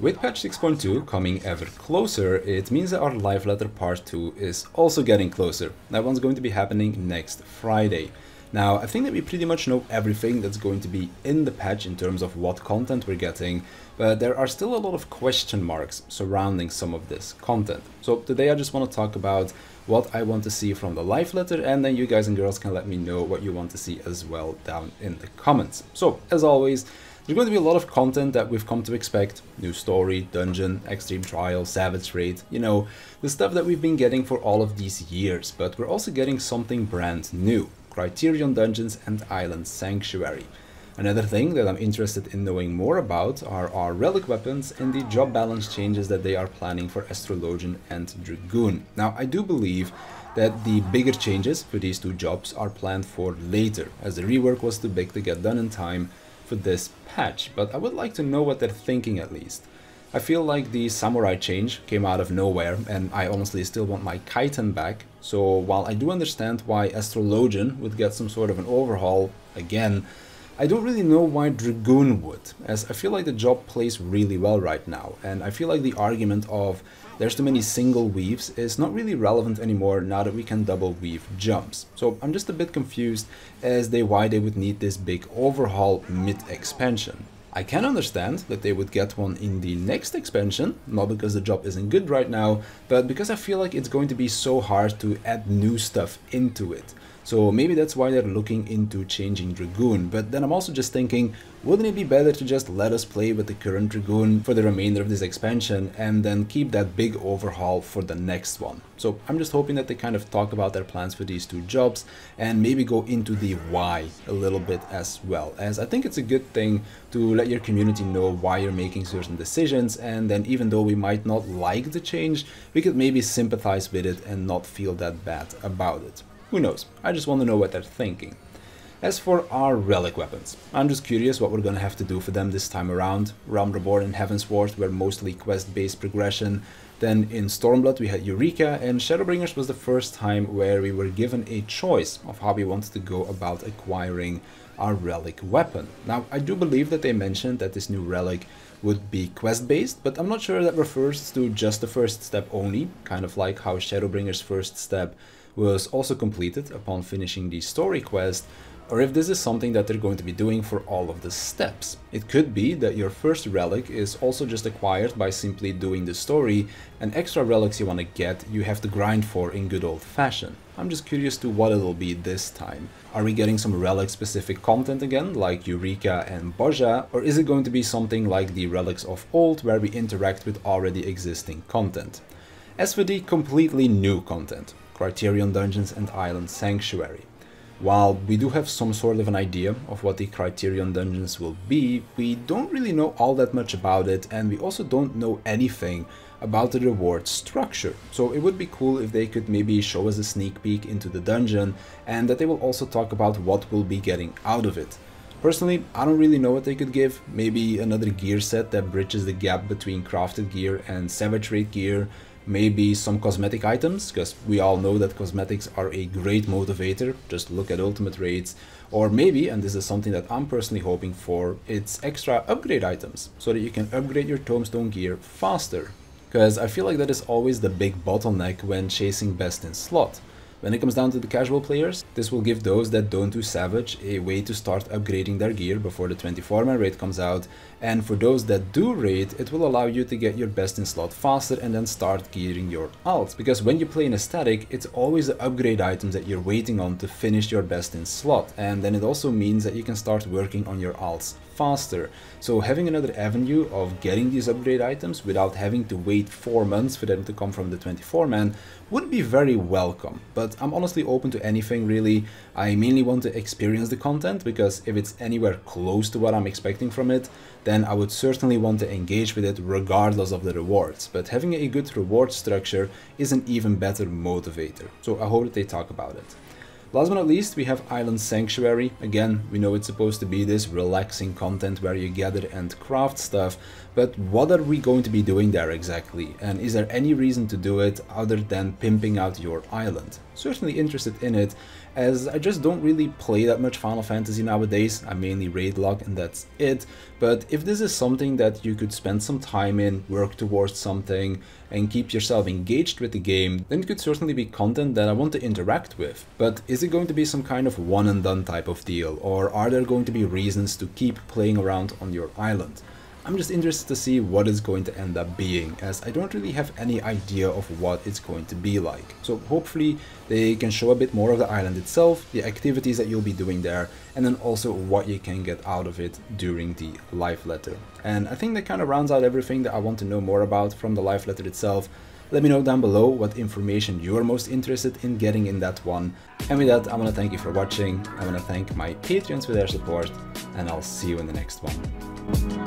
With patch 6.2 coming ever closer, it means that our Liveletter Part 2 is also getting closer. That one's going to be happening next Friday. Now, I think that we pretty much know everything that's going to be in the patch in terms of what content we're getting, but there are still a lot of question marks surrounding some of this content. So today I just want to talk about what I want to see from the Liveletter, and then you guys and girls can let me know what you want to see as well down in the comments. So, as always, there's going to be a lot of content that we've come to expect. New story, dungeon, extreme trial, savage raid, you know, the stuff that we've been getting for all of these years, but we're also getting something brand new. Criterion dungeons and Island Sanctuary. Another thing that I'm interested in knowing more about are our Relic Weapons and the job balance changes that they are planning for Astrologian and Dragoon. Now, I do believe that the bigger changes for these two jobs are planned for later, as the rework was too big to get done in time for this patch, but I would like to know what they're thinking at least. I feel like the samurai change came out of nowhere, and I honestly still want my Kaiten back, so while I do understand why Astrologian would get some sort of an overhaul again, I don't really know why Dragoon would, as I feel like the job plays really well right now, and I feel like the argument of there's too many single weaves is not really relevant anymore now that we can double weave jumps. So I'm just a bit confused as to why they would need this big overhaul mid-expansion. I can understand that they would get one in the next expansion, not because the job isn't good right now, but because I feel like it's going to be so hard to add new stuff into it. So maybe that's why they're looking into changing Dragoon, but then I'm also just thinking, wouldn't it be better to just let us play with the current Dragoon for the remainder of this expansion and then keep that big overhaul for the next one? So I'm just hoping that they kind of talk about their plans for these two jobs and maybe go into the why a little bit as well, as I think it's a good thing to let your community know why you're making certain decisions, and then even though we might not like the change, we could maybe sympathize with it and not feel that bad about it. Who knows? I just want to know what they're thinking. As for our Relic Weapons, I'm just curious what we're gonna have to do for them this time around. Realm Reborn and Heaven's Ward were mostly quest-based progression. Then in Stormblood we had Eureka, and Shadowbringers was the first time where we were given a choice of how we wanted to go about acquiring our Relic Weapon. Now, I do believe that they mentioned that this new Relic would be quest-based, but I'm not sure that refers to just the first step only, kind of like how Shadowbringers' first step was also completed upon finishing the story quest, or if this is something that they're going to be doing for all of the steps. It could be that your first relic is also just acquired by simply doing the story, and extra relics you want to get you have to grind for in good old fashion. I'm just curious to what it'll be this time. Are we getting some relic specific content again, like Eureka and Boja, or is it going to be something like the relics of old where we interact with already existing content? As for the completely new content, Criterion Dungeons and Island Sanctuary. While we do have some sort of an idea of what the Criterion Dungeons will be, we don't really know all that much about it, and we also don't know anything about the reward structure. So it would be cool if they could maybe show us a sneak peek into the dungeon, and that they will also talk about what we'll be getting out of it. Personally, I don't really know what they could give. Maybe another gear set that bridges the gap between crafted gear and savage raid gear. Maybe some cosmetic items, because we all know that cosmetics are a great motivator, just look at ultimate raids. Or maybe, and this is something that I'm personally hoping for, it's extra upgrade items, so that you can upgrade your tombstone gear faster. Because I feel like that is always the big bottleneck when chasing best in slot. When it comes down to the casual players, this will give those that don't do Savage a way to start upgrading their gear before the 24-man raid comes out, and for those that do raid, it will allow you to get your best in slot faster and then start gearing your alts. Because when you play in a static, it's always the upgrade items that you're waiting on to finish your best in slot, and then it also means that you can start working on your alts faster. So having another avenue of getting these upgrade items without having to wait 4 months for them to come from the 24-man would be very welcome. But I'm honestly open to anything really. I mainly want to experience the content, because if it's anywhere close to what I'm expecting from it, then I would certainly want to engage with it regardless of the rewards. But having a good reward structure is an even better motivator. So I hope that they talk about it. Last but not least, we have Island Sanctuary. Again, we know it's supposed to be this relaxing content where you gather and craft stuff, but what are we going to be doing there exactly? And is there any reason to do it other than pimping out your island? Certainly interested in it, as I just don't really play that much Final Fantasy nowadays. I mainly raid log and that's it. But if this is something that you could spend some time in, work towards something, and keep yourself engaged with the game, then it could certainly be content that I want to interact with. But is it going to be some kind of one and done type of deal, or are there going to be reasons to keep playing around on your island? I'm just interested to see what it's going to end up being, as I don't really have any idea of what it's going to be like. So hopefully they can show a bit more of the island itself, the activities that you'll be doing there, and then also what you can get out of it during the live letter. And I think that kind of rounds out everything that I want to know more about from the live letter itself. Let me know down below what information you are most interested in getting in that one. And with that, I want to thank you for watching, I want to thank my Patreons for their support, and I'll see you in the next one.